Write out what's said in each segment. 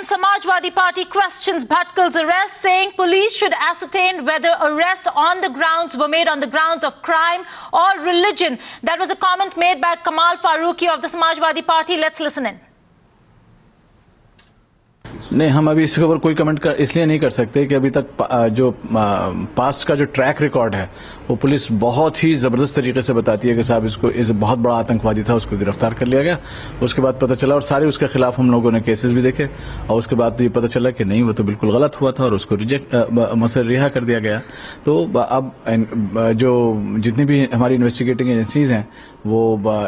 and Samajwadi Party questions Bhatkal's arrest, saying police should ascertain whether arrests on the grounds were made on the grounds of crime or religion. That was a comment made by Kamal Farooqi of the Samajwadi Party. Let's listen in. नहीं, हम अभी इसके ऊपर कोई comment इसलिए नहीं कर सकते कि अभी तक जो पास्ट का जो ट्रैक रिकॉर्ड है वो पुलिस बहुत ही जबरदस्त तरीके से बताती है कि साहब इसको बहुत बड़ा आतंकवादी था, उसको गिरफ्तार कर लिया गया। उसके बाद पता चला और सारे उसके खिलाफ हम लोगों ने केसेस भी देखे और उसके बाद ये पता चला कि नहीं, वो तो बिल्कुल गलत हुआ था और उसको रिहा कर दिया गया। तो अब जो जितनी भी हमारी इन्वेस्टिगेटिंग एजेंसीज हैं वो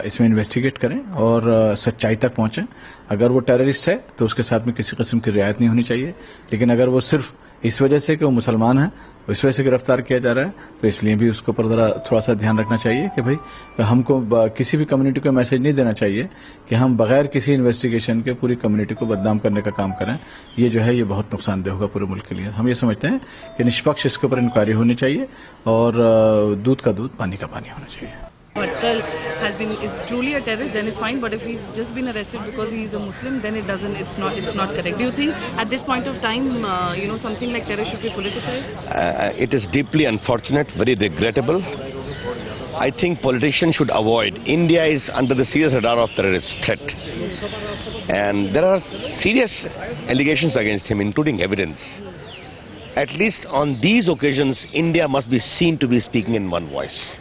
इसमें इन्वेस्टिगेट करें और सच्चाई तक पहुंचें। अगर वो टेररिस्ट है तो उसके साथ में किसी किस्म की रियायत नहीं होनी चाहिए, लेकिन अगर वो सिर्फ इस वजह से कि वो मुसलमान है इस वजह से गिरफ्तार किया जा रहा है तो इसलिए भी उसके ऊपर थोड़ा सा ध्यान रखना चाहिए कि भाई हमको किसी भी कम्युनिटी को मैसेज नहीं देना चाहिए कि हम बगैर किसी इन्वेस्टिगेशन के पूरी कम्युनिटी को बदनाम करने का काम करें। ये जो है ये बहुत नुकसानदेह होगा पूरे मुल्क के लिए। हम ये समझते हैं कि निष्पक्ष इसके ऊपर इंक्वायरी होनी चाहिए और दूध का दूध पानी का पानी होना चाहिए। Bhatkal is truly a terrorist, then it's fine. But if he's just been arrested because he is a Muslim, then it's not correct. Do you think at this point of time, something like terror should be politicized? It is deeply unfortunate, very regrettable. I think politicians should avoid. India is under the serious radar of terrorist threat, and there are serious allegations against him, including evidence. At least on these occasions, India must be seen to be speaking in one voice.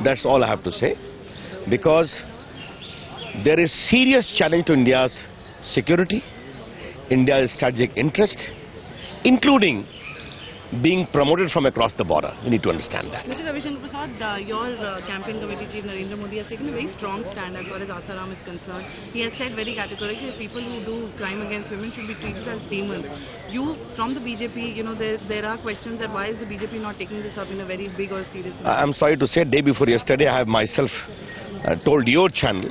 That's all I have to say. Because there is serious challenge to India's security, India's strategic interest, including being promoted from across the border. We need to understand that. Mr. Ravi Shankar Prasad, your campaign committee chief Narendra Modi has taken a very strong stand as far as Asaram is concerned. He has said very categorically that people who do crime against women should be treated as demons. You, from the BJP, there are questions that why is the BJP not taking this up in a very big or serious way? I'm sorry to say, day before yesterday, I have myself told your channel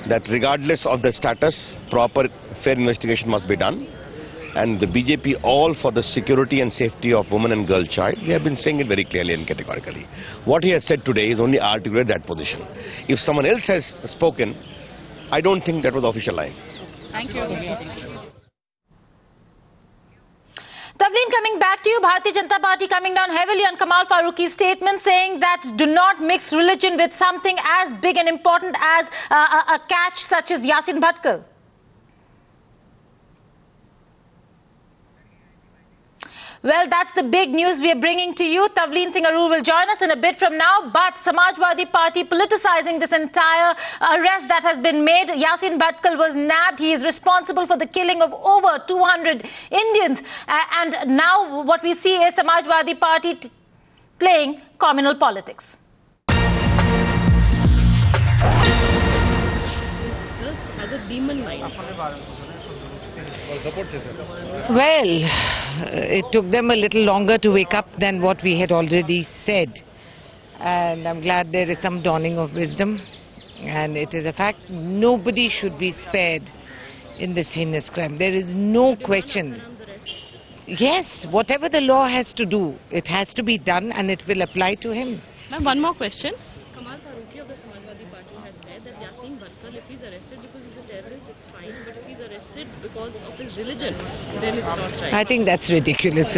that regardless of the status, proper, fair investigation must be done. And the BJP all for the security and safety of woman and girl child. We have been saying it very clearly and categorically. What he has said today is only articulate that position. If someone else has spoken, I don't think that was the official line. Thank you. Tavleen, coming back to you, Bharatiya Janata Party coming down heavily on Kamal Farooqi's statement saying that do not mix religion with something as big and important as a catch such as Yasin Bhatkal. Well, that's the big news we are bringing to you. Tavleen Singh Arur will join us in a bit from now. But Samajwadi Party politicizing this entire arrest that has been made. Yasin Bhatkal was nabbed. He is responsible for the killing of over 200 Indians. And now what we see is Samajwadi Party playing communal politics. As a demon mind. Well, it took them a little longer to wake up than what we had already said. And I'm glad there is some dawning of wisdom. And it is a fact, nobody should be spared in this heinous crime. There is no question. Yes, whatever the law has to do, it has to be done and it will apply to him. Ma'am, one more question. Kamal Farooqi of the Samajwadi Party has said that Yasin Bhatkal, if he's arrested because he's a terrorist, it's fine. But if he's arrested because of his religion, then it's not right. I think that's ridiculous.